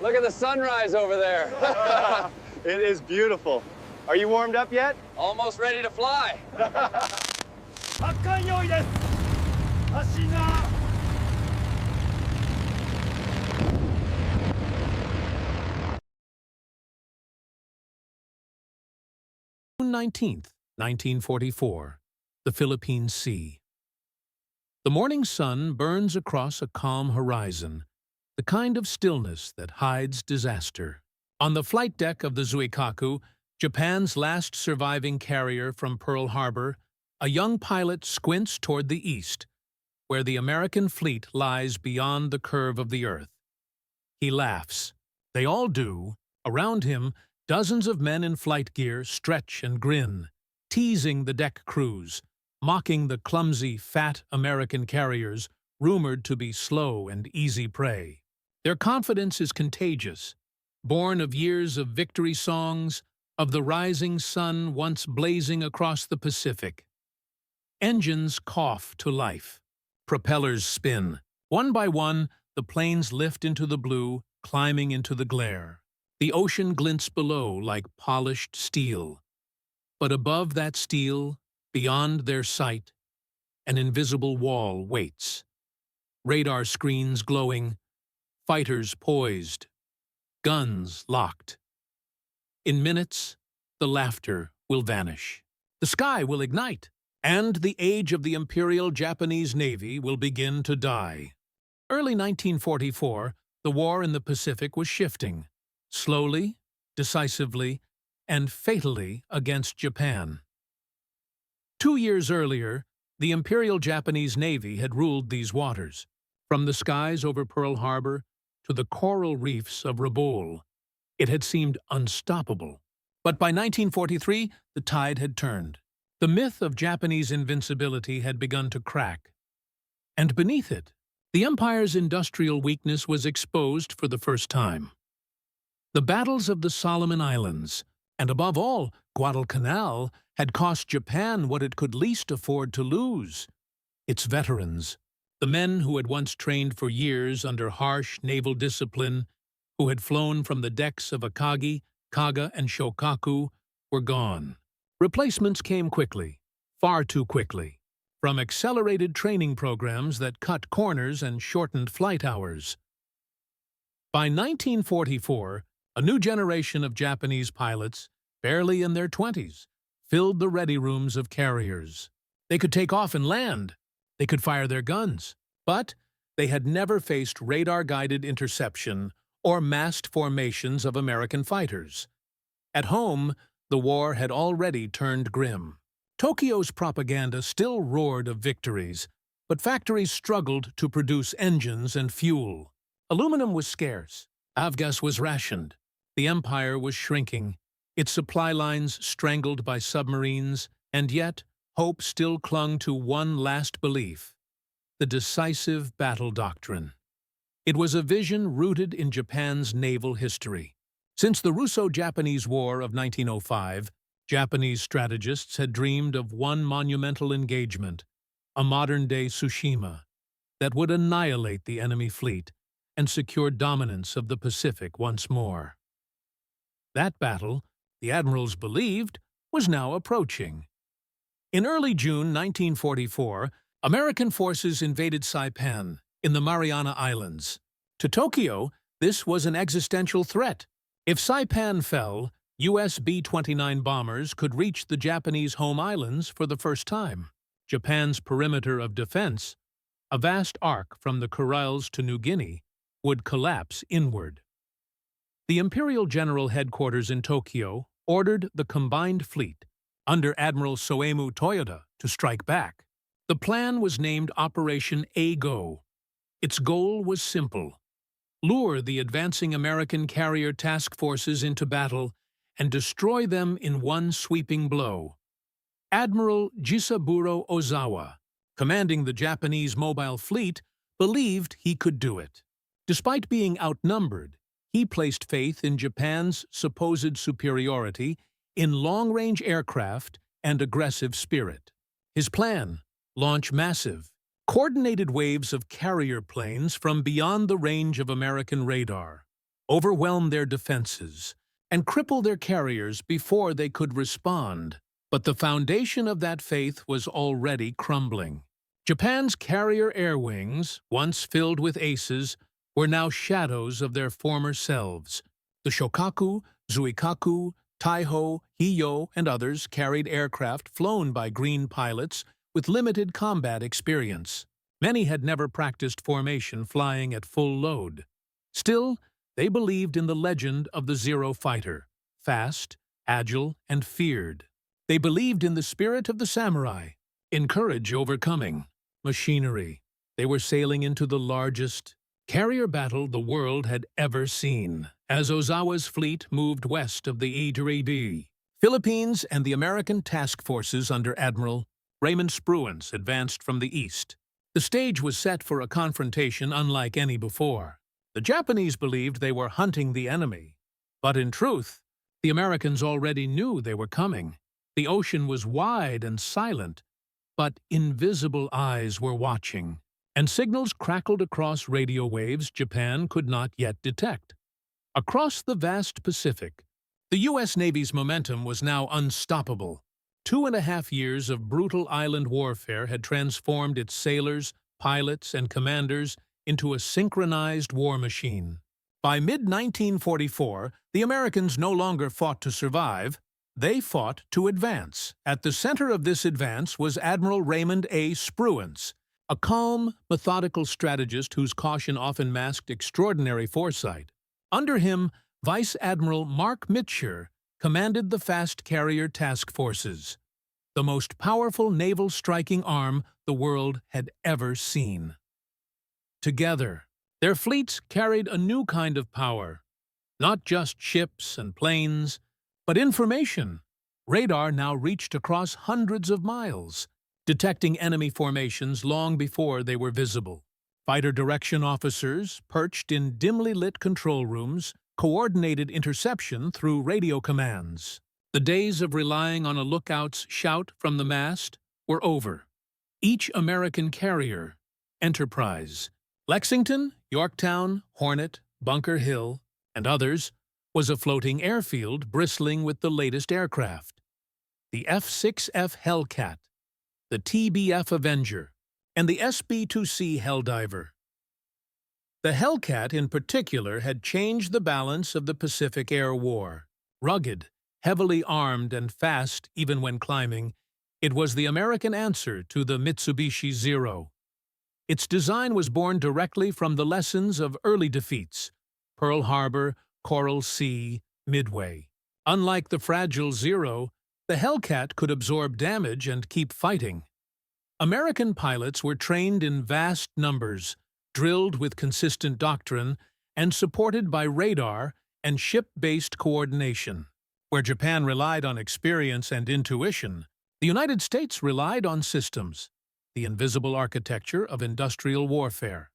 Look at the sunrise over there. It is beautiful. Are you warmed up yet? Almost ready to fly. 発艦用意です。発進だ。June 19th, 1944, the Philippine Sea. The morning sun burns across a calm horizon, the kind of stillness that hides disaster. On the flight deck of the Zuikaku, Japan's last surviving carrier from Pearl Harbor, a young pilot squints toward the east, where the American fleet lies beyond the curve of the earth. He laughs. They all do. Around him, dozens of men in flight gear stretch and grin, teasing the deck crews, mocking the clumsy, fat American carriers rumored to be slow and easy prey. Their confidence is contagious, born of years of victory songs, of the rising sun once blazing across the Pacific. Engines cough to life. Propellers spin. One by one, the planes lift into the blue, climbing into the glare. The ocean glints below like polished steel. But above that steel, beyond their sight, an invisible wall waits. Radar screens glowing, fighters poised, guns locked. In minutes, the laughter will vanish. The sky will ignite, and the age of the Imperial Japanese Navy will begin to die. Early 1944, the war in the Pacific was shifting, slowly, decisively, and fatally against Japan. 2 years earlier, the Imperial Japanese Navy had ruled these waters, from the skies over Pearl Harbor to the coral reefs of Rabaul. It had seemed unstoppable. But by 1943, the tide had turned. The myth of Japanese invincibility had begun to crack. And beneath it, the empire's industrial weakness was exposed for the first time. The battles of the Solomon Islands, and above all, Guadalcanal, had cost Japan what it could least afford to lose: its veterans. The men who had once trained for years under harsh naval discipline, who had flown from the decks of Akagi, Kaga, and Shokaku, were gone. Replacements came quickly, far too quickly, from accelerated training programs that cut corners and shortened flight hours. By 1944, a new generation of Japanese pilots, barely in their 20s, filled the ready rooms of carriers. They could take off and land. They could fire their guns. But they had never faced radar-guided interception or massed formations of American fighters. At home, the war had already turned grim. Tokyo's propaganda still roared of victories, but factories struggled to produce engines and fuel. Aluminum was scarce. Avgas was rationed. The empire was shrinking, its supply lines strangled by submarines, and yet hope still clung to one last belief: the decisive battle doctrine. It was a vision rooted in Japan's naval history. Since the Russo-Japanese War of 1905, Japanese strategists had dreamed of one monumental engagement, a modern-day Tsushima, that would annihilate the enemy fleet and secure dominance of the Pacific once more. That battle, the admirals believed, was now approaching. In early June 1944, American forces invaded Saipan in the Mariana Islands. To Tokyo, this was an existential threat. If Saipan fell, US B-29 bombers could reach the Japanese home islands for the first time. Japan's perimeter of defense, a vast arc from the Kurils to New Guinea, would collapse inward. The Imperial General Headquarters in Tokyo ordered the combined fleet, under Admiral Soemu Toyoda, to strike back. The plan was named Operation A-Go. Its goal was simple: lure the advancing American carrier task forces into battle and destroy them in one sweeping blow. Admiral Jisaburo Ozawa, commanding the Japanese mobile fleet, believed he could do it. Despite being outnumbered, he placed faith in Japan's supposed superiority in long-range aircraft and aggressive spirit. His plan: launch massive, coordinated waves of carrier planes from beyond the range of American radar. overwhelm their defenses, and cripple their carriers before they could respond. But the foundation of that faith was already crumbling. Japan's carrier air wings, once filled with aces, were now shadows of their former selves. The Shokaku, Zuikaku, Taiho, Hiyo, and others carried aircraft flown by green pilots with limited combat experience. Many had never practiced formation flying at full load. Still, they believed in the legend of the Zero fighter, fast, agile, and feared. They believed in the spirit of the samurai, in courage overcoming machinery. They were sailing into the largest carrier battle the world had ever seen. As Ozawa's fleet moved west of the E-3B, Philippines and the American task forces under Admiral Raymond Spruance advanced from the east. The stage was set for a confrontation unlike any before. The Japanese believed they were hunting the enemy, but in truth, the Americans already knew they were coming. The ocean was wide and silent, but invisible eyes were watching, and signals crackled across radio waves Japan could not yet detect. Across the vast Pacific, the U.S. Navy's momentum was now unstoppable. 2.5 years of brutal island warfare had transformed its sailors, pilots, and commanders into a synchronized war machine. By mid-1944, the Americans no longer fought to survive, they fought to advance. At the center of this advance was Admiral Raymond A. Spruance, a calm, methodical strategist whose caution often masked extraordinary foresight. Under him, Vice Admiral Mark Mitcher commanded the fast carrier task forces, the most powerful naval striking arm the world had ever seen. Together, their fleets carried a new kind of power, not just ships and planes, but information. Radar now reached across hundreds of miles, detecting enemy formations long before they were visible. Fighter direction officers, perched in dimly lit control rooms, coordinated interception through radio commands. The days of relying on a lookout's shout from the mast were over. Each American carrier, Enterprise, Lexington, Yorktown, Hornet, Bunker Hill, and others, was a floating airfield bristling with the latest aircraft. The F-6F Hellcat, the TBF Avenger, and the SB-2C Helldiver. The Hellcat in particular had changed the balance of the Pacific Air War. Rugged, heavily armed, and fast even when climbing, it was the American answer to the Mitsubishi Zero. Its design was born directly from the lessons of early defeats: Pearl Harbor, Coral Sea, Midway. Unlike the fragile Zero, the Hellcat could absorb damage and keep fighting. American pilots were trained in vast numbers, drilled with consistent doctrine, and supported by radar and ship-based coordination. Where Japan relied on experience and intuition, the United States relied on systems, the invisible architecture of industrial warfare.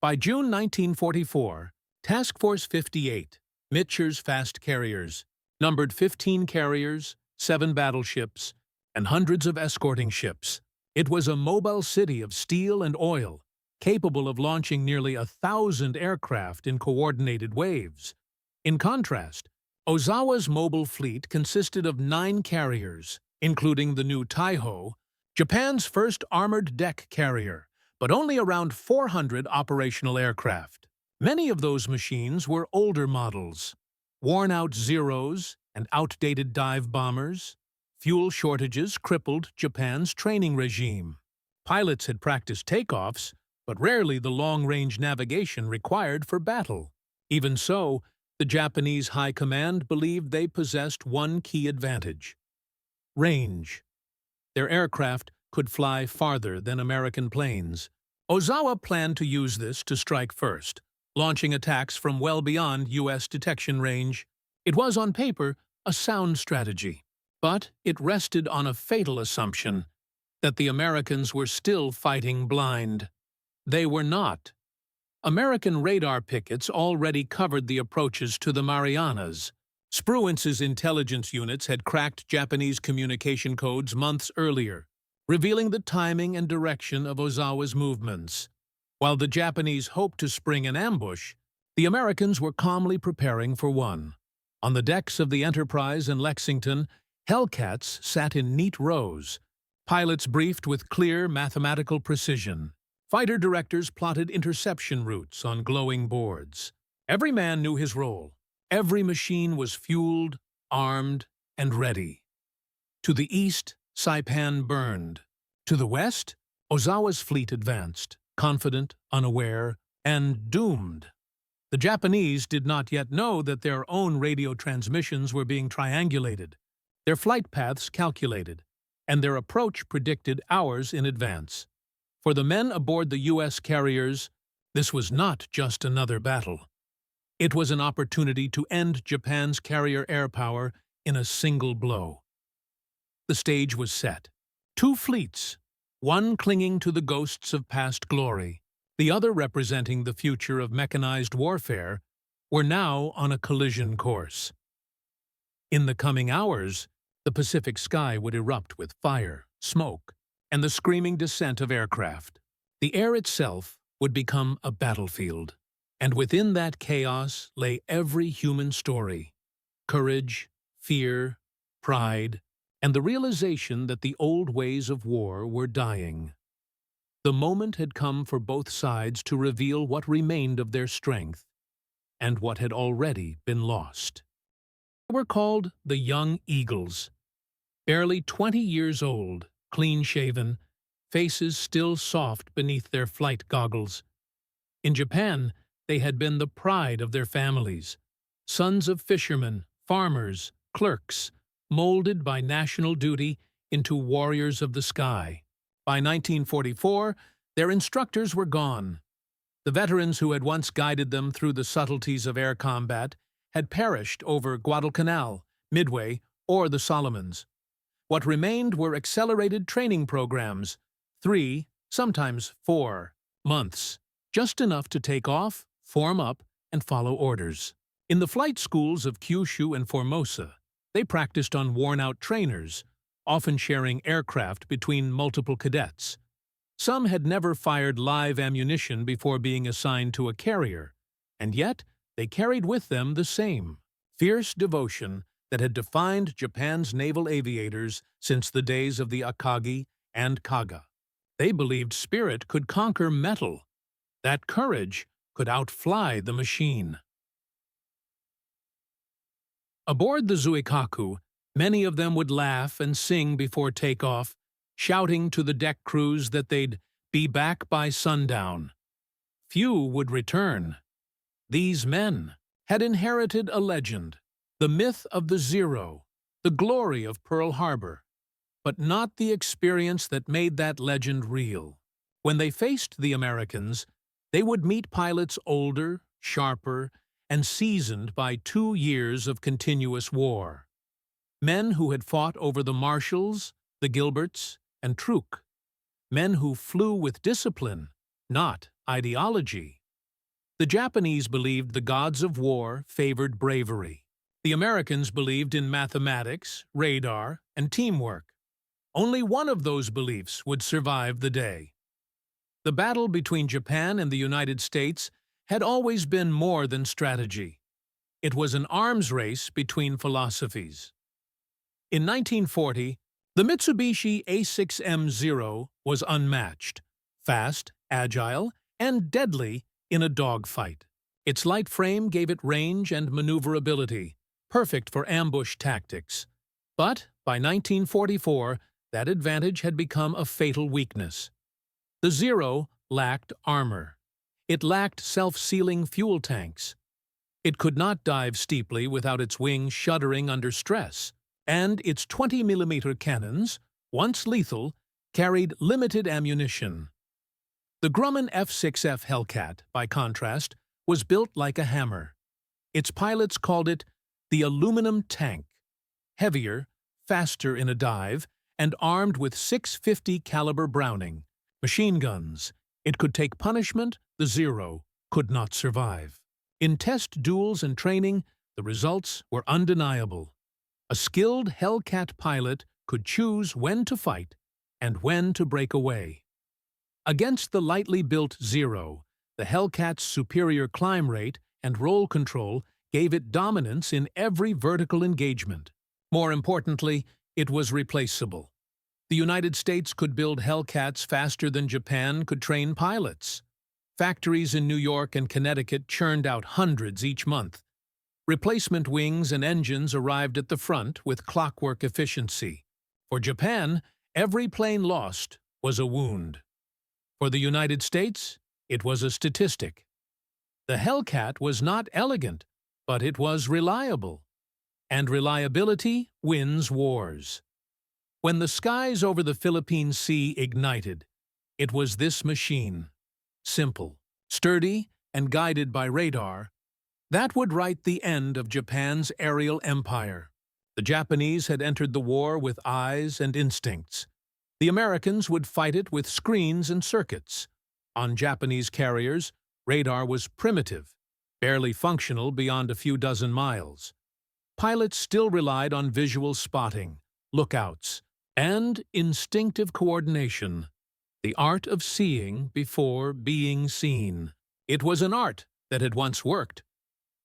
By June 1944, Task Force 58, Mitcher's fast carriers, numbered 15 carriers, 7 battleships, and hundreds of escorting ships. It was a mobile city of steel and oil, capable of launching nearly 1,000 aircraft in coordinated waves. In contrast, Ozawa's mobile fleet consisted of 9 carriers, including the new Taiho, Japan's first armored deck carrier, but only around 400 operational aircraft. Many of those machines were older models, worn-out Zeros and outdated dive bombers. Fuel shortages crippled Japan's training regime. Pilots had practiced takeoffs, but rarely the long-range navigation required for battle. Even so, the Japanese High Command believed they possessed one key advantage: range. Their aircraft could fly farther than American planes. Ozawa planned to use this to strike first, launching attacks from well beyond U.S. detection range. It was, on paper, a sound strategy, but it rested on a fatal assumption that the Americans were still fighting blind. They were not. American radar pickets already covered the approaches to the Marianas. Spruance's intelligence units had cracked Japanese communication codes months earlier, revealing the timing and direction of Ozawa's movements. While the Japanese hoped to spring an ambush, The Americans were calmly preparing for one. On the decks of the Enterprise in Lexington, Hellcats sat in neat rows, pilots briefed with clear mathematical precision. Fighter directors plotted interception routes on glowing boards. Every man knew his role. Every machine was fueled, armed, and ready. To the east, Saipan burned. To the west, Ozawa's fleet advanced, confident, unaware, and doomed. The Japanese did not yet know that their own radio transmissions were being triangulated, their flight paths calculated, and their approach predicted hours in advance. For the men aboard the U.S. carriers, this was not just another battle. It was an opportunity to end Japan's carrier air power in a single blow. The stage was set. Two fleets, one clinging to the ghosts of past glory, the other representing the future of mechanized warfare, were now on a collision course. In the coming hours, the Pacific sky would erupt with fire, smoke, and the screaming descent of aircraft. The air itself would become a battlefield, and within that chaos lay every human story: courage, fear, pride, and the realization that the old ways of war were dying. The moment had come for both sides to reveal what remained of their strength and what had already been lost. They were called the Young Eagles. Barely 20 years old, clean-shaven, faces still soft beneath their flight goggles. In Japan, they had been the pride of their families, sons of fishermen, farmers, clerks, molded by national duty into warriors of the sky. By 1944, their instructors were gone. The veterans who had once guided them through the subtleties of air combat had perished over Guadalcanal, Midway, or the Solomons. What remained were accelerated training programs, 3, sometimes 4, months, just enough to take off, form up, and follow orders. In the flight schools of Kyushu and Formosa, they practiced on worn-out trainers, often sharing aircraft between multiple cadets. Some had never fired live ammunition before being assigned to a carrier, and yet they carried with them the same fierce devotion that had defined Japan's naval aviators since the days of the Akagi and Kaga. They believed spirit could conquer metal, that courage could outfly the machine. Aboard the Zuikaku, many of them would laugh and sing before takeoff, shouting to the deck crews that they'd be back by sundown. Few would return. These men had inherited a legend, the myth of the Zero, the glory of Pearl Harbor, but not the experience that made that legend real. When they faced the Americans, they would meet pilots older, sharper, and seasoned by 2 years of continuous war. Men who had fought over the Marshalls, the Gilberts, and Truk. Men who flew with discipline, not ideology. The Japanese believed the gods of war favored bravery. The Americans believed in mathematics, radar, and teamwork. Only one of those beliefs would survive the day. The battle between Japan and the United States had always been more than strategy. It was an arms race between philosophies. In 1940, the Mitsubishi A6M0 was unmatched, fast, agile, and deadly in a dogfight. Its light frame gave it range and maneuverability, perfect for ambush tactics. But by 1944, that advantage had become a fatal weakness. The Zero lacked armor. It lacked self-sealing fuel tanks. It could not dive steeply without its wings shuddering under stress, and its 20mm cannons, once lethal, carried limited ammunition. The Grumman F-6F Hellcat, by contrast, was built like a hammer. Its pilots called it the aluminum tank, heavier, faster in a dive, and armed with .650 caliber Browning machine guns. It could take punishment the Zero could not survive. In test duels and training, the results were undeniable. A skilled Hellcat pilot could choose when to fight and when to break away. Against the lightly built Zero, the Hellcat's superior climb rate and roll control gave it dominance in every vertical engagement. More importantly, it was replaceable. The United States could build Hellcats faster than Japan could train pilots. Factories in New York and Connecticut churned out hundreds each month. Replacement wings and engines arrived at the front with clockwork efficiency. For Japan, every plane lost was a wound. For the United States, it was a statistic. The Hellcat was not elegant, but it was reliable. And reliability wins wars. When the skies over the Philippine Sea ignited, it was this machine. Simple, sturdy, and guided by radar, that would write the end of Japan's aerial empire. The Japanese had entered the war with eyes and instincts. The Americans would fight it with screens and circuits. On Japanese carriers, radar was primitive, barely functional beyond a few dozen miles. Pilots still relied on visual spotting, lookouts, and instinctive coordination, the art of seeing before being seen. It was an art that had once worked.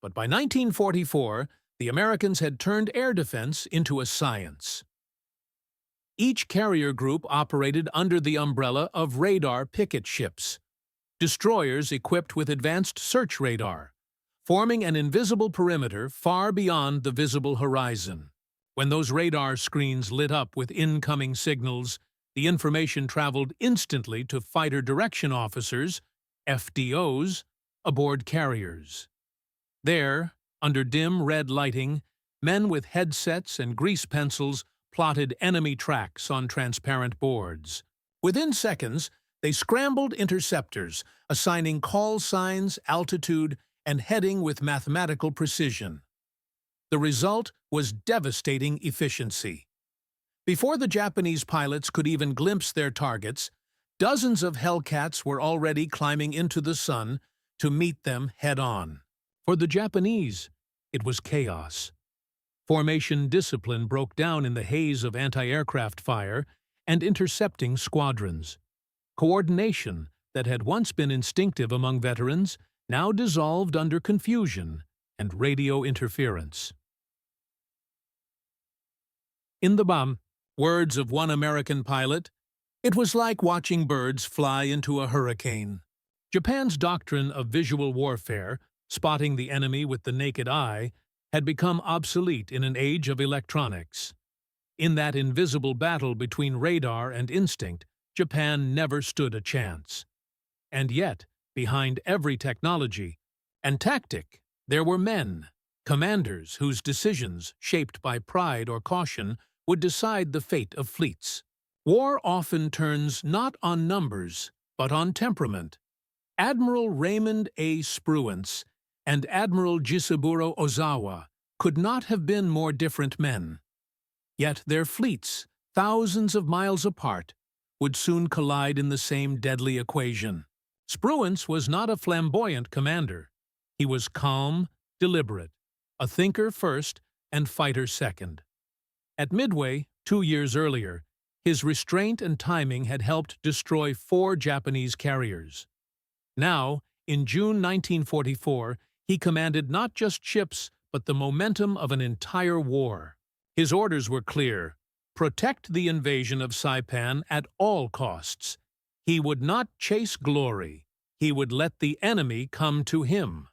But by 1944, the Americans had turned air defense into a science. Each carrier group operated under the umbrella of radar picket ships, destroyers equipped with advanced search radar, forming an invisible perimeter far beyond the visible horizon. When those radar screens lit up with incoming signals, the information traveled instantly to fighter direction officers, FDOs, aboard carriers. There, under dim red lighting, men with headsets and grease pencils plotted enemy tracks on transparent boards. Within seconds, they scrambled interceptors, assigning call signs, altitude, and heading with mathematical precision. The result was devastating efficiency. Before the Japanese pilots could even glimpse their targets, dozens of Hellcats were already climbing into the sun to meet them head-on. For the Japanese, it was chaos. Formation discipline broke down in the haze of anti-aircraft fire and intercepting squadrons. Coordination that had once been instinctive among veterans now dissolved under confusion and radio interference. In the bomb, words of one American pilot, it was like watching birds fly into a hurricane. Japan's doctrine of visual warfare, spotting the enemy with the naked eye, had become obsolete in an age of electronics. In that invisible battle between radar and instinct, Japan never stood a chance. And yet, behind every technology and tactic, there were men, commanders whose decisions, shaped by pride or caution, would decide the fate of fleets. War often turns not on numbers, but on temperament. Admiral Raymond A. Spruance and Admiral Jisaburo Ozawa could not have been more different men. Yet their fleets, thousands of miles apart, would soon collide in the same deadly equation. Spruance was not a flamboyant commander. He was calm, deliberate, a thinker first and fighter second. At Midway, 2 years earlier, his restraint and timing had helped destroy 4 Japanese carriers. Now, in June 1944, he commanded not just ships, but the momentum of an entire war. His orders were clear: protect the invasion of Saipan at all costs. He would not chase glory. He would let the enemy come to him.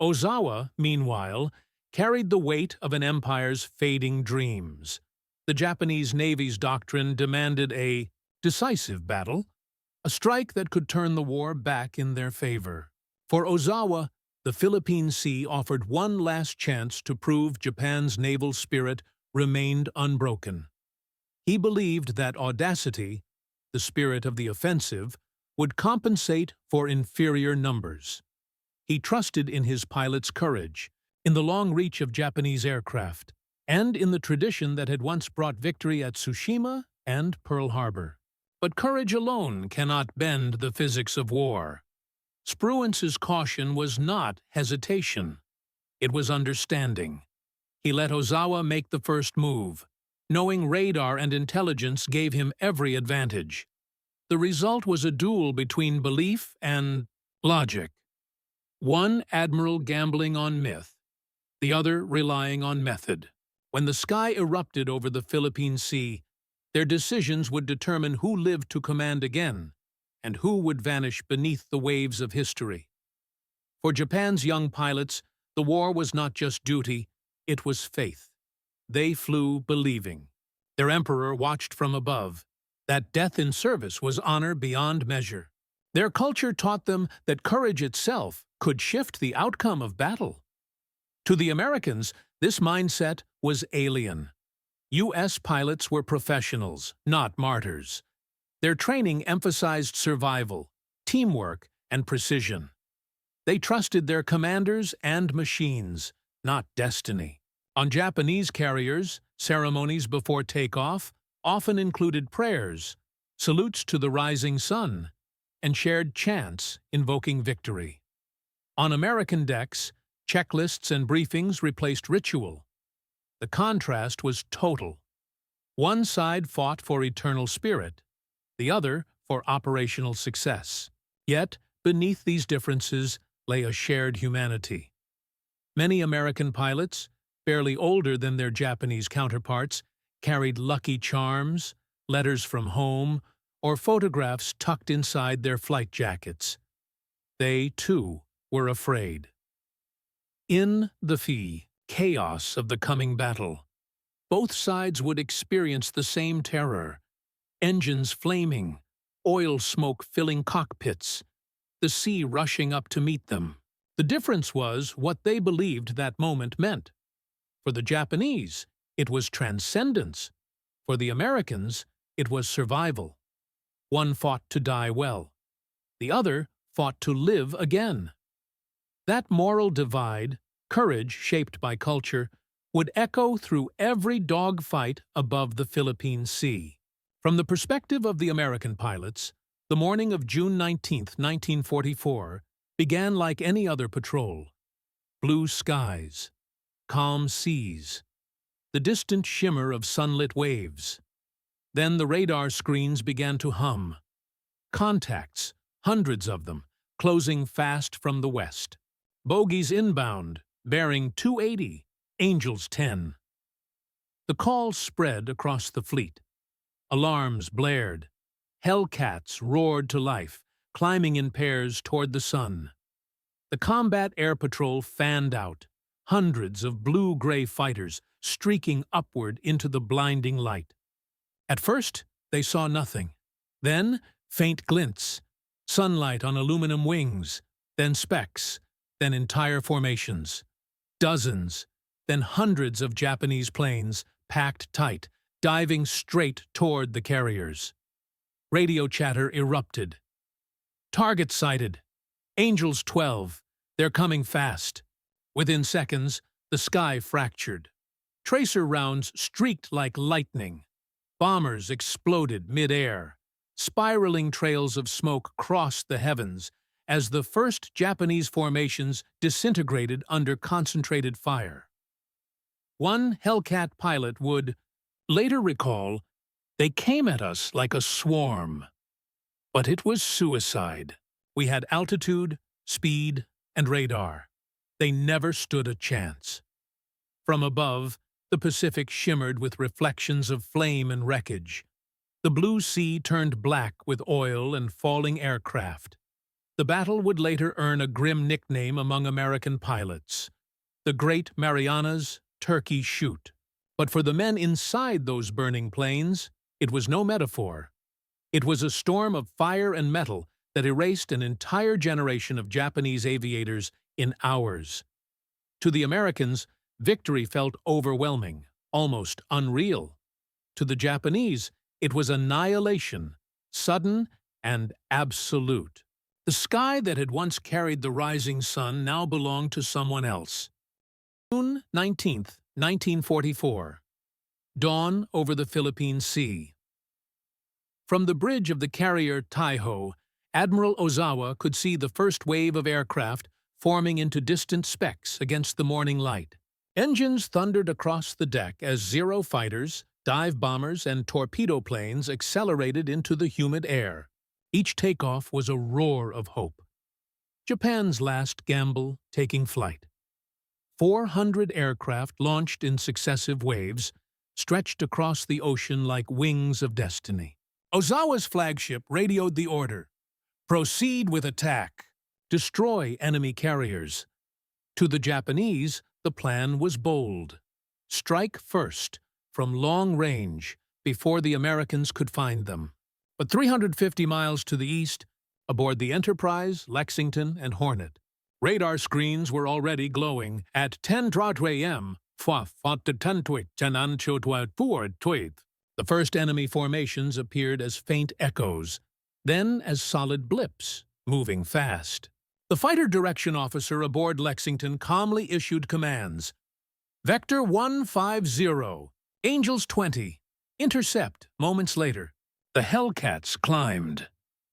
Ozawa, meanwhile, carried the weight of an empire's fading dreams. The Japanese Navy's doctrine demanded a decisive battle, a strike that could turn the war back in their favor. For Ozawa, the Philippine Sea offered one last chance to prove Japan's naval spirit remained unbroken. He believed that audacity, the spirit of the offensive, would compensate for inferior numbers. He trusted in his pilots' courage, in the long reach of Japanese aircraft, and in the tradition that had once brought victory at Tsushima and Pearl Harbor. But courage alone cannot bend the physics of war. Spruance's caution was not hesitation. It was understanding. He let Ozawa make the first move, knowing radar and intelligence gave him every advantage. The result was a duel between belief and logic. One admiral gambling on myth, the other relying on method. When the sky erupted over the Philippine Sea, their decisions would determine who lived to command again and who would vanish beneath the waves of history. For Japan's young pilots, the war was not just duty, it was faith. They flew believing. Their emperor watched from above, that death in service was honor beyond measure. Their culture taught them that courage itself could shift the outcome of battle. To the Americans, this mindset was alien. U.S. pilots were professionals, not martyrs. Their training emphasized survival, teamwork, and precision. They trusted their commanders and machines, not destiny. On Japanese carriers, ceremonies before takeoff often included prayers, salutes to the rising sun, and shared chants invoking victory. On American decks, checklists and briefings replaced ritual. The contrast was total. One side fought for eternal spirit, the other for operational success. Yet, beneath these differences lay a shared humanity. Many American pilots, barely older than their Japanese counterparts, carried lucky charms, letters from home, or photographs tucked inside their flight jackets. They, too, were afraid. In the chaos of the coming battle, both sides would experience the same terror. Engines flaming, oil smoke filling cockpits, the sea rushing up to meet them. The difference was what they believed that moment meant. For the Japanese, it was transcendence. For the Americans, it was survival. One fought to die well. The other fought to live again. That moral divide, courage shaped by culture, would echo through every dogfight above the Philippine Sea. From the perspective of the American pilots, the morning of June 19, 1944, began like any other patrol. Blue skies, calm seas, the distant shimmer of sunlit waves. Then the radar screens began to hum. Contacts, hundreds of them, closing fast from the west. Bogies inbound, bearing 280, Angels 10. The call spread across the fleet. Alarms blared. Hellcats roared to life, climbing in pairs toward the sun. The combat air patrol fanned out, hundreds of blue-gray fighters streaking upward into the blinding light. At first, they saw nothing. Then, faint glints, sunlight on aluminum wings, then specks, then entire formations. Dozens, then hundreds of Japanese planes, packed tight, diving straight toward the carriers. Radio chatter erupted. Target sighted. Angels 12. They're coming fast. Within seconds, the sky fractured. Tracer rounds streaked like lightning. Bombers exploded mid-air. Spiraling trails of smoke crossed the heavens as the first Japanese formations disintegrated under concentrated fire. One Hellcat pilot would later recall, "They came at us like a swarm." But it was suicide. We had altitude, speed, and radar. They never stood a chance. From above, the Pacific shimmered with reflections of flame and wreckage. The blue sea turned black with oil and falling aircraft. The battle would later earn a grim nickname among American pilots, the Great Marianas Turkey Shoot. But for the men inside those burning planes, it was no metaphor. It was a storm of fire and metal that erased an entire generation of Japanese aviators in hours. To the Americans, victory felt overwhelming, almost unreal. To the Japanese, it was annihilation, sudden and absolute. The sky that had once carried the rising sun now belonged to someone else. June 19, 1944. Dawn over the Philippine Sea. From the bridge of the carrier Taiho, Admiral Ozawa could see the first wave of aircraft forming into distant specks against the morning light. Engines thundered across the deck as Zero fighters, dive bombers, and torpedo planes accelerated into the humid air. Each takeoff was a roar of hope. Japan's last gamble taking flight. 400 aircraft launched in successive waves, stretched across the ocean like wings of destiny. Ozawa's flagship radioed the order: proceed with attack, destroy enemy carriers. To the Japanese, the plan was bold: strike first, from long range, before the Americans could find them. But 350 miles to the east, aboard the Enterprise, Lexington, and Hornet, radar screens were already glowing. At 10:30 a.m., the first enemy formations appeared as faint echoes, then as solid blips, moving fast. The fighter direction officer aboard Lexington calmly issued commands. Vector 150, Angels 20, intercept. Moments later, the Hellcats climbed.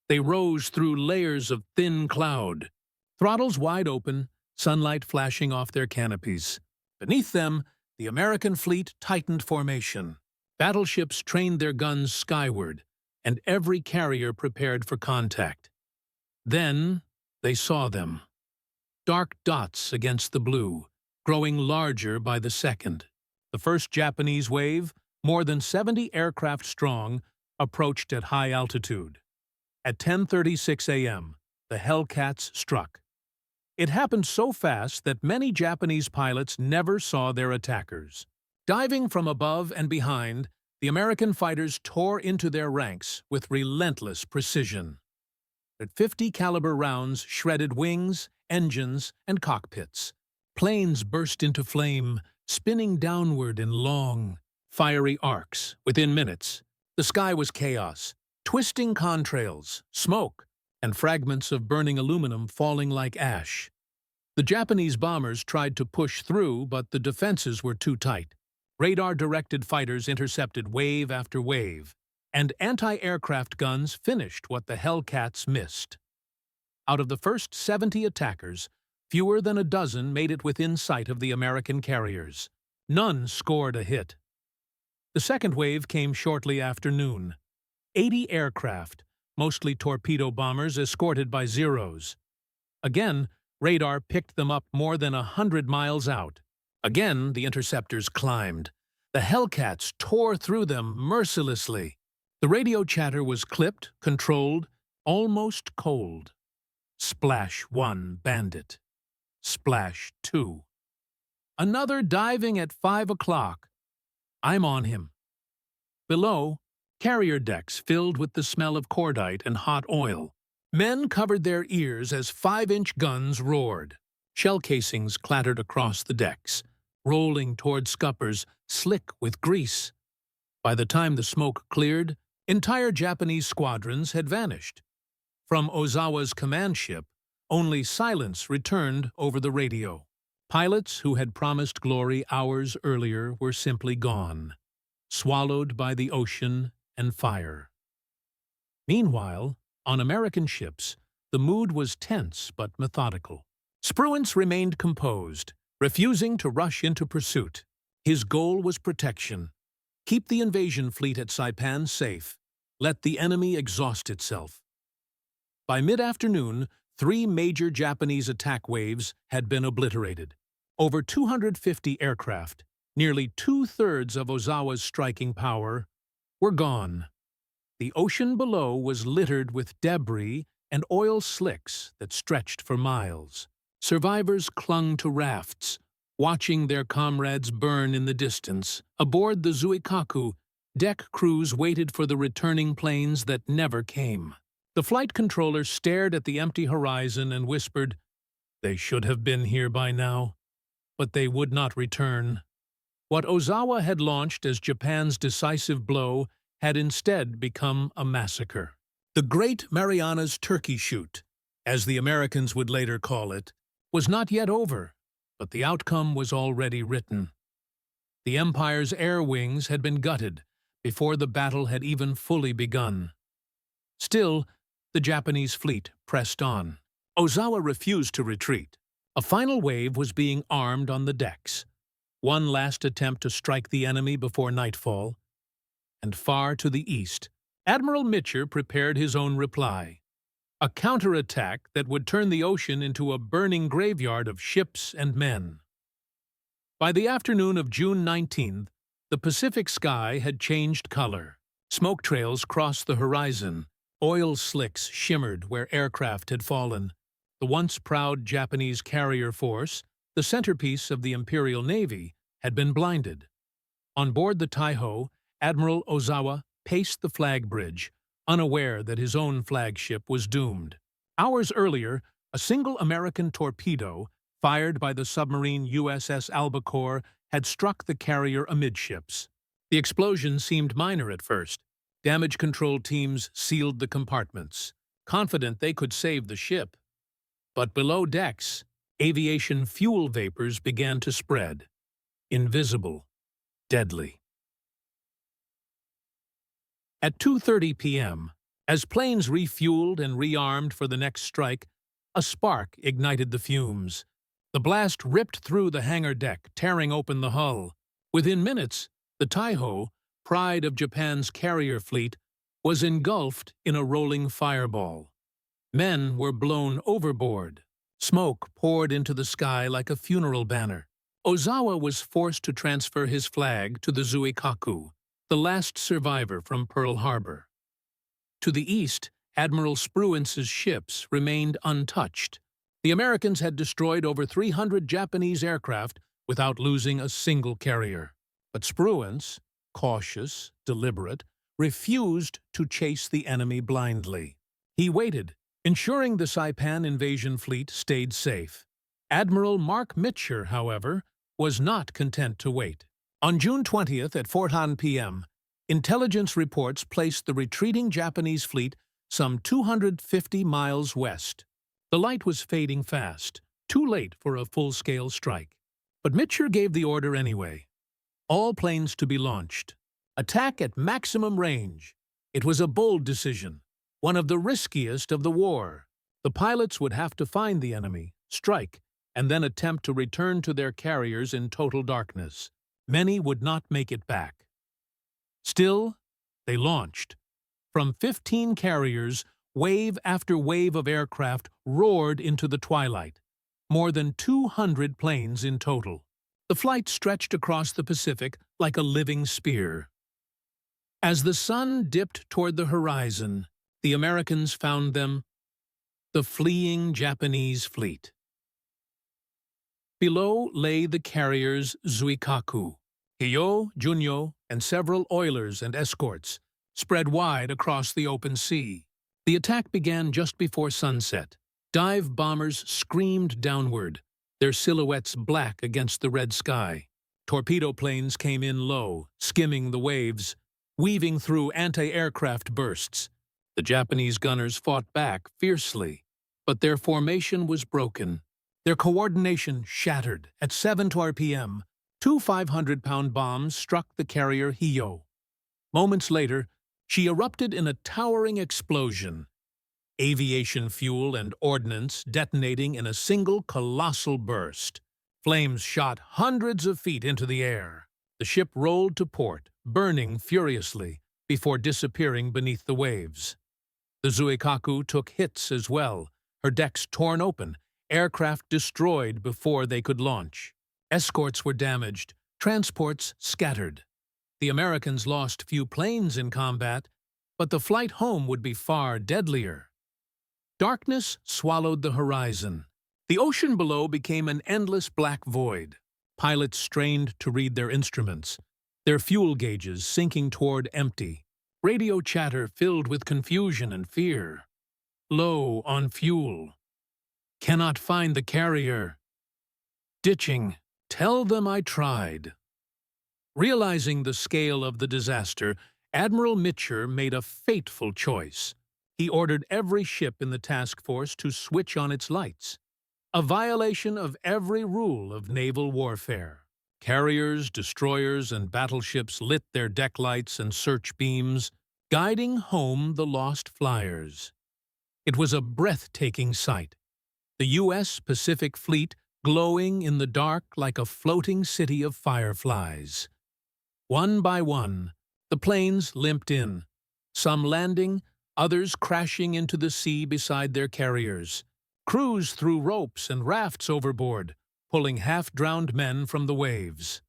They rose through layers of thin cloud, throttles wide open, sunlight flashing off their canopies. Beneath them, the American fleet tightened formation. Battleships trained their guns skyward, and every carrier prepared for contact. Then they saw them. Dark dots against the blue, growing larger by the second. The first Japanese wave, more than 70 aircraft strong, approached at high altitude. At 10:36 a.m., the Hellcats struck. It happened so fast that many Japanese pilots never saw their attackers. Diving from above and behind, the American fighters tore into their ranks with relentless precision. At 50 caliber rounds shredded wings, engines, and cockpits. Planes burst into flame, spinning downward in long, fiery arcs. Within minutes, the sky was chaos, twisting contrails, smoke, and fragments of burning aluminum falling like ash. The Japanese bombers tried to push through, but the defenses were too tight. Radar-directed fighters intercepted wave after wave, and anti-aircraft guns finished what the Hellcats missed. Out of the first 70 attackers, fewer than a dozen made it within sight of the American carriers. None scored a hit. The second wave came shortly after noon. 80 aircraft, mostly torpedo bombers escorted by Zeros. Again, radar picked them up more than 100 miles out. Again, the interceptors climbed. The Hellcats tore through them mercilessly. The radio chatter was clipped, controlled, almost cold. Splash 1 Bandit. Splash 2. Another diving at 5 o'clock. I'm on him. Below, carrier decks filled with the smell of cordite and hot oil. Men covered their ears as 5-inch guns roared. Shell casings clattered across the decks, rolling toward scuppers slick with grease. By the time the smoke cleared, entire Japanese squadrons had vanished. From Ozawa's command ship, only silence returned over the radio. Pilots who had promised glory hours earlier were simply gone, swallowed by the ocean and fire. Meanwhile, on American ships, the mood was tense but methodical. Spruance remained composed, refusing to rush into pursuit. His goal was protection. Keep the invasion fleet at Saipan safe. Let the enemy exhaust itself. By mid-afternoon, 3 major Japanese attack waves had been obliterated. Over 250 aircraft, nearly 2/3 of Ozawa's striking power, were gone. The ocean below was littered with debris and oil slicks that stretched for miles. Survivors clung to rafts, watching their comrades burn in the distance. Aboard the Zuikaku, deck crews waited for the returning planes that never came. The flight controller stared at the empty horizon and whispered, "They should have been here by now." But they would not return. What Ozawa had launched as Japan's decisive blow had instead become a massacre. The Great Marianas Turkey Shoot, as the Americans would later call it, was not yet over, but the outcome was already written. The Empire's air wings had been gutted before the battle had even fully begun. Still, the Japanese fleet pressed on. Ozawa refused to retreat. A final wave was being armed on the decks. One last attempt to strike the enemy before nightfall. And far to the east, Admiral Mitcher prepared his own reply. a counterattack that would turn the ocean into a burning graveyard of ships and men. By the afternoon of June 19th, the Pacific sky had changed color. Smoke trails crossed the horizon. Oil slicks shimmered where aircraft had fallen. The once proud Japanese carrier force, the centerpiece of the Imperial Navy, had been blinded. On board the Taiho, Admiral Ozawa paced the flag bridge, unaware that his own flagship was doomed. Hours earlier, a single American torpedo, fired by the submarine USS Albacore, had struck the carrier amidships. The explosion seemed minor at first. Damage control teams sealed the compartments, confident they could save the ship. But below decks, aviation fuel vapors began to spread. Invisible, deadly. At 2:30 p.m., as planes refueled and rearmed for the next strike, a spark ignited the fumes. The blast ripped through the hangar deck, tearing open the hull. Within minutes, the Taiho, pride of Japan's carrier fleet, was engulfed in a rolling fireball. Men were blown overboard. Smoke poured into the sky like a funeral banner. Ozawa was forced to transfer his flag to the Zuikaku, the last survivor from Pearl Harbor. To the east, Admiral Spruance's ships remained untouched. The Americans had destroyed over 300 Japanese aircraft without losing a single carrier. But Spruance, cautious, deliberate, refused to chase the enemy blindly. He waited, ensuring the Saipan invasion fleet stayed safe. Admiral Mark Mitcher, however, was not content to wait. On June 20th at 4:10 p.m., intelligence reports placed the retreating Japanese fleet some 250 miles west. The light was fading fast, too late for a full-scale strike. But Mitcher gave the order anyway. All planes to be launched. Attack at maximum range. It was a bold decision, one of the riskiest of the war. The pilots would have to find the enemy, strike, and then attempt to return to their carriers in total darkness. Many would not make it back. Still, they launched. From 15 carriers, wave after wave of aircraft roared into the twilight. More than 200 planes in total. The flight stretched across the Pacific like a living spear. As the sun dipped toward the horizon, the Americans found them, the fleeing Japanese fleet. Below lay the carriers Zuikaku, Hiyo, Junyo, and several oilers and escorts, spread wide across the open sea. The attack began just before sunset. Dive bombers screamed downward, their silhouettes black against the red sky. Torpedo planes came in low, skimming the waves, weaving through anti-aircraft bursts. The Japanese gunners fought back fiercely, but their formation was broken. Their coordination shattered. At 7:12 p.m., two 500-pound bombs struck the carrier Hiyo. Moments later, she erupted in a towering explosion, aviation fuel and ordnance detonating in a single colossal burst. Flames shot hundreds of feet into the air. The ship rolled to port, burning furiously, before disappearing beneath the waves. The Zuikaku took hits as well, her decks torn open, aircraft destroyed before they could launch. Escorts were damaged, transports scattered. The Americans lost few planes in combat, but the flight home would be far deadlier. Darkness swallowed the horizon. The ocean below became an endless black void. Pilots strained to read their instruments, their fuel gauges sinking toward empty. Radio chatter filled with confusion and fear. Low on fuel. Cannot find the carrier. Ditching. Tell them I tried. Realizing the scale of the disaster, Admiral Mitcher made a fateful choice. He ordered every ship in the task force to switch on its lights, a violation of every rule of naval warfare. Carriers, destroyers, and battleships lit their deck lights and search beams, guiding home the lost flyers. It was a breathtaking sight. The U.S. Pacific Fleet glowing in the dark like a floating city of fireflies. One by one, the planes limped in, some landing, others crashing into the sea beside their carriers. Crews threw ropes and rafts overboard, pulling half-drowned men from the waves.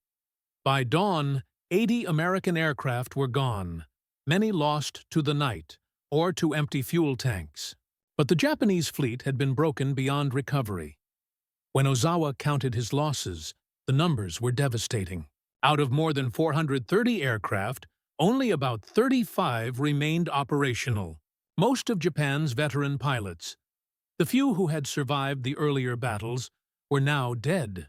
By dawn, 80 American aircraft were gone, many lost to the night or to empty fuel tanks. But the Japanese fleet had been broken beyond recovery. When Ozawa counted his losses, the numbers were devastating. Out of more than 430 aircraft, only about 35 remained operational, most of Japan's veteran pilots. The few who had survived the earlier battles were now dead.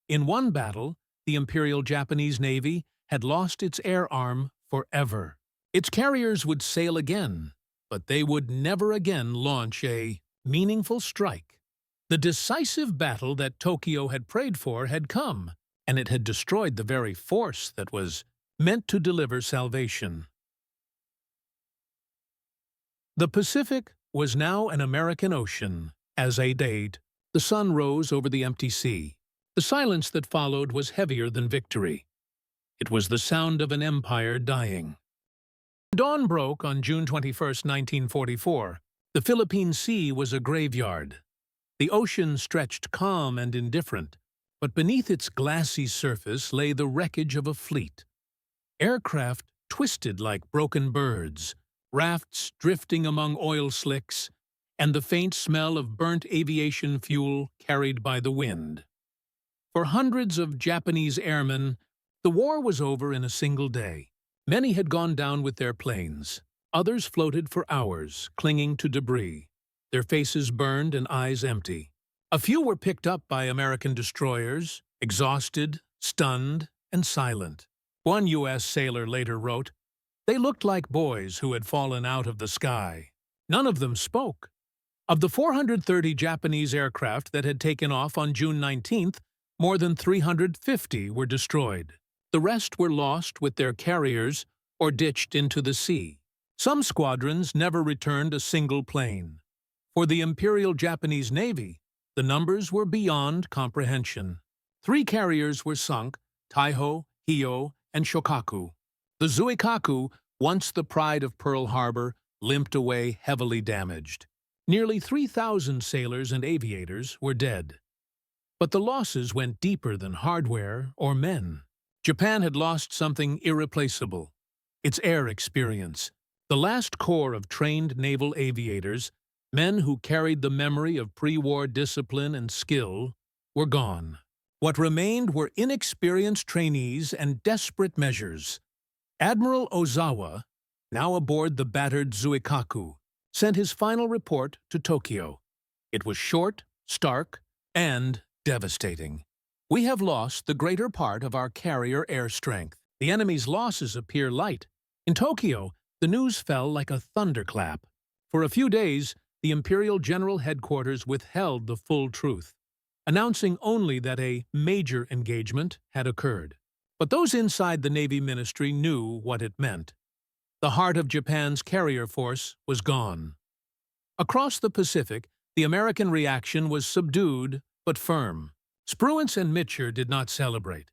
In one battle, the Imperial Japanese Navy had lost its air arm forever. Its carriers would sail again, but they would never again launch a meaningful strike. The decisive battle that Tokyo had prayed for had come, and it had destroyed the very force that was meant to deliver salvation. The Pacific was now an American ocean. As a date, the sun rose over the empty sea. The silence that followed was heavier than victory. It was the sound of an empire dying. Dawn broke on June 21, 1944. The Philippine Sea was a graveyard. The ocean stretched calm and indifferent, but beneath its glassy surface lay the wreckage of a fleet. Aircraft twisted like broken birds, rafts drifting among oil slicks, and the faint smell of burnt aviation fuel carried by the wind. For hundreds of Japanese airmen, the war was over in a single day. Many had gone down with their planes. Others floated for hours, clinging to debris, their faces burned and eyes empty. A few were picked up by American destroyers, exhausted, stunned, and silent. One U.S. sailor later wrote, "They looked like boys who had fallen out of the sky. None of them spoke." Of the 430 Japanese aircraft that had taken off on June 19th, more than 350 were destroyed. The rest were lost with their carriers or ditched into the sea. Some squadrons never returned a single plane. For the Imperial Japanese Navy, the numbers were beyond comprehension. 3 carriers were sunk: Taiho, Hio, and Shokaku. The Zuikaku, once the pride of Pearl Harbor, limped away heavily damaged. Nearly 3,000 sailors and aviators were dead. But the losses went deeper than hardware or men. Japan had lost something irreplaceable: its air experience. The last corps of trained naval aviators, men who carried the memory of pre-war discipline and skill, were gone. What remained were inexperienced trainees and desperate measures. Admiral Ozawa, now aboard the battered Zuikaku, sent his final report to Tokyo. It was short, stark, and devastating. "We have lost the greater part of our carrier air strength. The enemy's losses appear light." In Tokyo, the news fell like a thunderclap. For a few days, the Imperial General Headquarters withheld the full truth, announcing only that a major engagement had occurred. But those inside the Navy Ministry knew what it meant. The heart of Japan's carrier force was gone. Across the Pacific, the American reaction was subdued but firm. Spruance and Mitchell did not celebrate.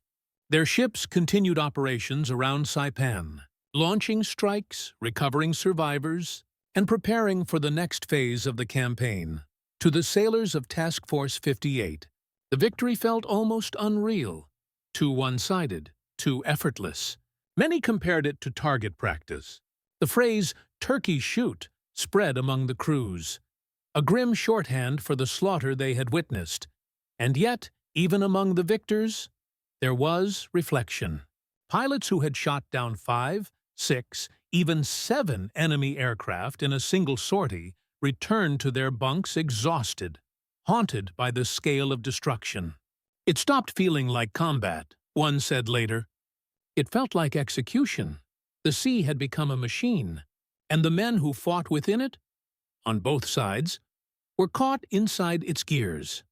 Their ships continued operations around Saipan, launching strikes, recovering survivors, and preparing for the next phase of the campaign. To the sailors of Task Force 58, the victory felt almost unreal, too one-sided, too effortless. Many compared it to target practice. The phrase "Turkey Shoot" spread among the crews, a grim shorthand for the slaughter they had witnessed. And yet, even among the victors, there was reflection. Pilots who had shot down 5, 6, even 7 enemy aircraft in a single sortie returned to their bunks exhausted, haunted by the scale of destruction. "It stopped feeling like combat," one said later. "It felt like execution. The sea had become a machine, and the men who fought within it, on both sides, were caught inside its gears."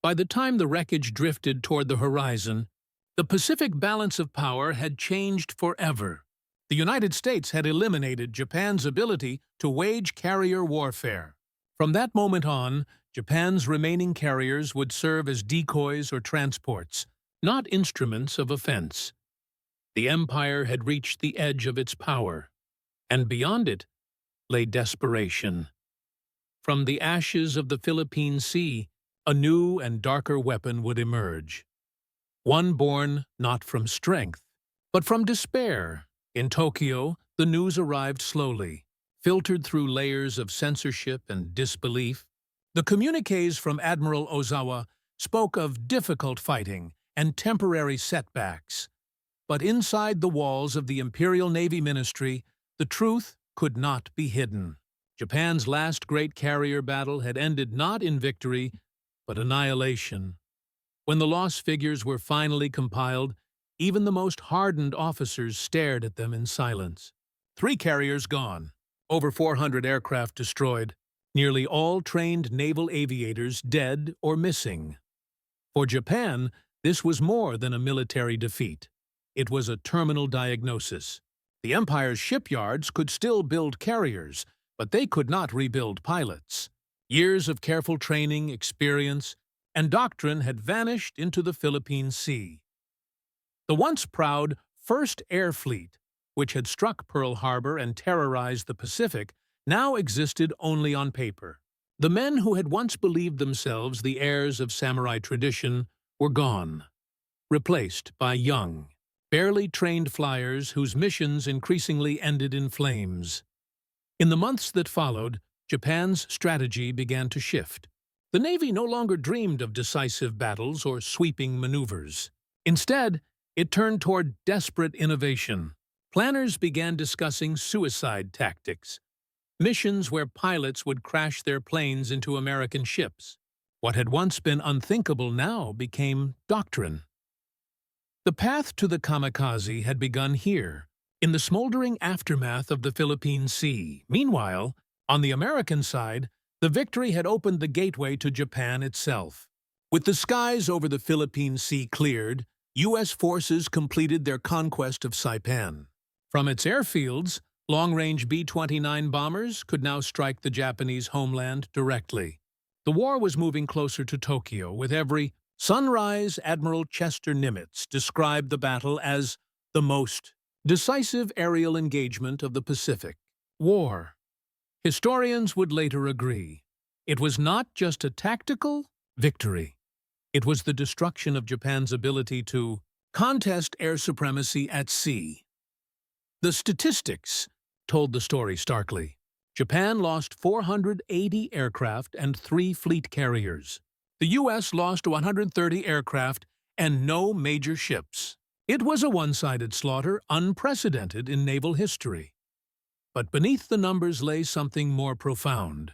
By the time the wreckage drifted toward the horizon, the Pacific balance of power had changed forever. The United States had eliminated Japan's ability to wage carrier warfare. From that moment on, Japan's remaining carriers would serve as decoys or transports, not instruments of offense. The empire had reached the edge of its power, and beyond it, lay desperation. From the ashes of the Philippine Sea, a new and darker weapon would emerge. One born not from strength, but from despair. In Tokyo, the news arrived slowly, filtered through layers of censorship and disbelief. The communiques from Admiral Ozawa spoke of difficult fighting and temporary setbacks. But inside the walls of the Imperial Navy Ministry, the truth could not be hidden. Japan's last great carrier battle had ended not in victory, but annihilation. When the loss figures were finally compiled, even the most hardened officers stared at them in silence. 3 carriers gone, over 400 aircraft destroyed, nearly all trained naval aviators dead or missing. For Japan, this was more than a military defeat. It was a terminal diagnosis. The Empire's shipyards could still build carriers, but they could not rebuild pilots. Years of careful training, experience, and doctrine had vanished into the Philippine Sea. The once proud First Air Fleet, which had struck Pearl Harbor and terrorized the Pacific, now existed only on paper. The men who had once believed themselves the heirs of samurai tradition were gone, replaced by young, barely trained flyers whose missions increasingly ended in flames. In the months that followed, Japan's strategy began to shift. The Navy no longer dreamed of decisive battles or sweeping maneuvers. Instead, it turned toward desperate innovation. Planners began discussing suicide tactics, missions where pilots would crash their planes into American ships. What had once been unthinkable now became doctrine. The path to the kamikaze had begun here, in the smoldering aftermath of the Philippine Sea. Meanwhile, on the American side, the victory had opened the gateway to Japan itself. With the skies over the Philippine Sea cleared, U.S. forces completed their conquest of Saipan. From its airfields, long-range B-29 bombers could now strike the Japanese homeland directly. The war was moving closer to Tokyo, with every sunrise. Admiral Chester Nimitz described the battle as the most decisive aerial engagement of the Pacific War. Historians would later agree. It was not just a tactical victory. It was the destruction of Japan's ability to contest air supremacy at sea. The statistics told the story starkly. Japan lost 480 aircraft and 3 fleet carriers. The U.S. lost 130 aircraft and no major ships. It was a one-sided slaughter unprecedented in naval history. But beneath the numbers lay something more profound: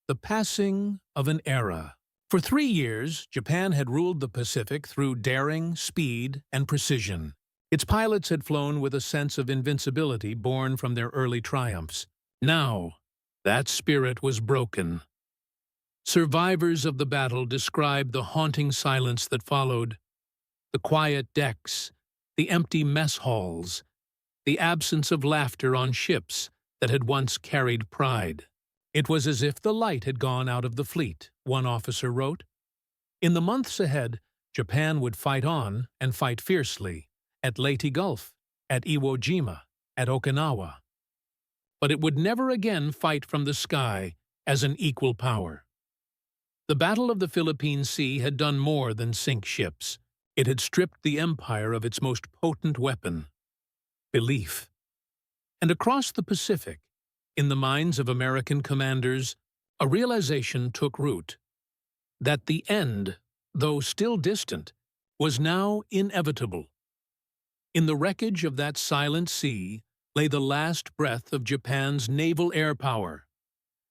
the passing of an era. For 3 years, Japan had ruled the Pacific through daring, speed, and precision. Its pilots had flown with a sense of invincibility born from their early triumphs. Now, that spirit was broken. Survivors of the battle described the haunting silence that followed, the quiet decks, the empty mess halls, the absence of laughter on ships that had once carried pride. It was as if the light had gone out of the fleet, one officer wrote. In the months ahead, Japan would fight on and fight fiercely, at Leyte Gulf, at Iwo Jima, at Okinawa. But it would never again fight from the sky as an equal power. The Battle of the Philippine Sea had done more than sink ships. It had stripped the empire of its most potent weapon: belief. And across the Pacific, in the minds of American commanders, a realization took root: that the end, though still distant, was now inevitable. In the wreckage of that silent sea lay the last breath of Japan's naval air power,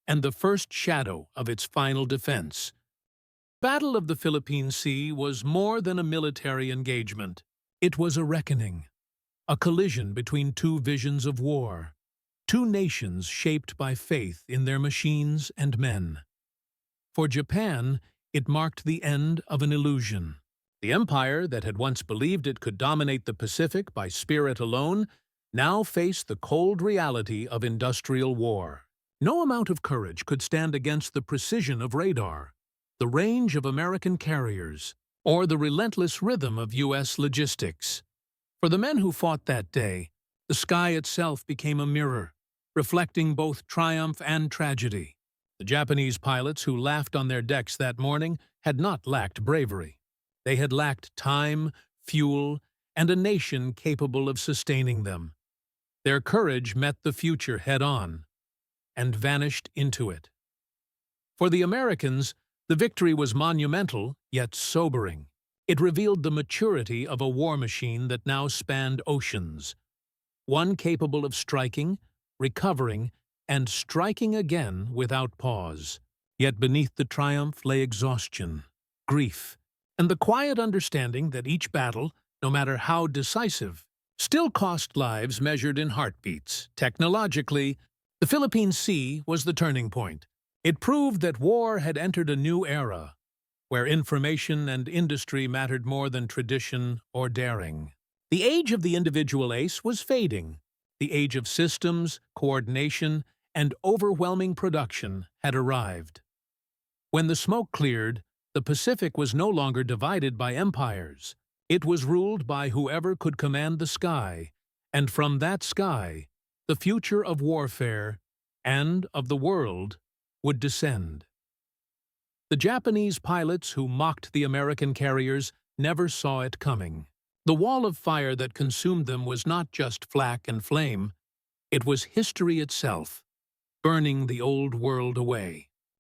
and the first shadow of its final defense. The Battle of the Philippine Sea was more than a military engagement. It was a reckoning, a collision between 2 visions of war, 2 nations shaped by faith in their machines and men. For Japan, it marked the end of an illusion. The empire that had once believed it could dominate the Pacific by spirit alone now faced the cold reality of industrial war. No amount of courage could stand against the precision of radar, the range of American carriers, or the relentless rhythm of U.S. logistics. For the men who fought that day, the sky itself became a mirror, reflecting both triumph and tragedy. The Japanese pilots who laughed on their decks that morning had not lacked bravery. They had lacked time, fuel, and a nation capable of sustaining them. Their courage met the future head-on and vanished into it. For the Americans, the victory was monumental, yet sobering. It revealed the maturity of a war machine that now spanned oceans, one capable of striking, recovering, and striking again without pause. Yet beneath the triumph lay exhaustion, grief, and the quiet understanding that each battle, no matter how decisive, still cost lives measured in heartbeats. Technologically, the Philippine Sea was the turning point. It proved that war had entered a new era, where information and industry mattered more than tradition or daring. The age of the individual ace was fading. The age of systems, coordination, and overwhelming production had arrived. When the smoke cleared, the Pacific was no longer divided by empires. It was ruled by whoever could command the sky, and from that sky, the future of warfare and of the world would descend. The Japanese pilots who mocked the American carriers never saw it coming. The wall of fire that consumed them was not just flak and flame, it was history itself, burning the old world away.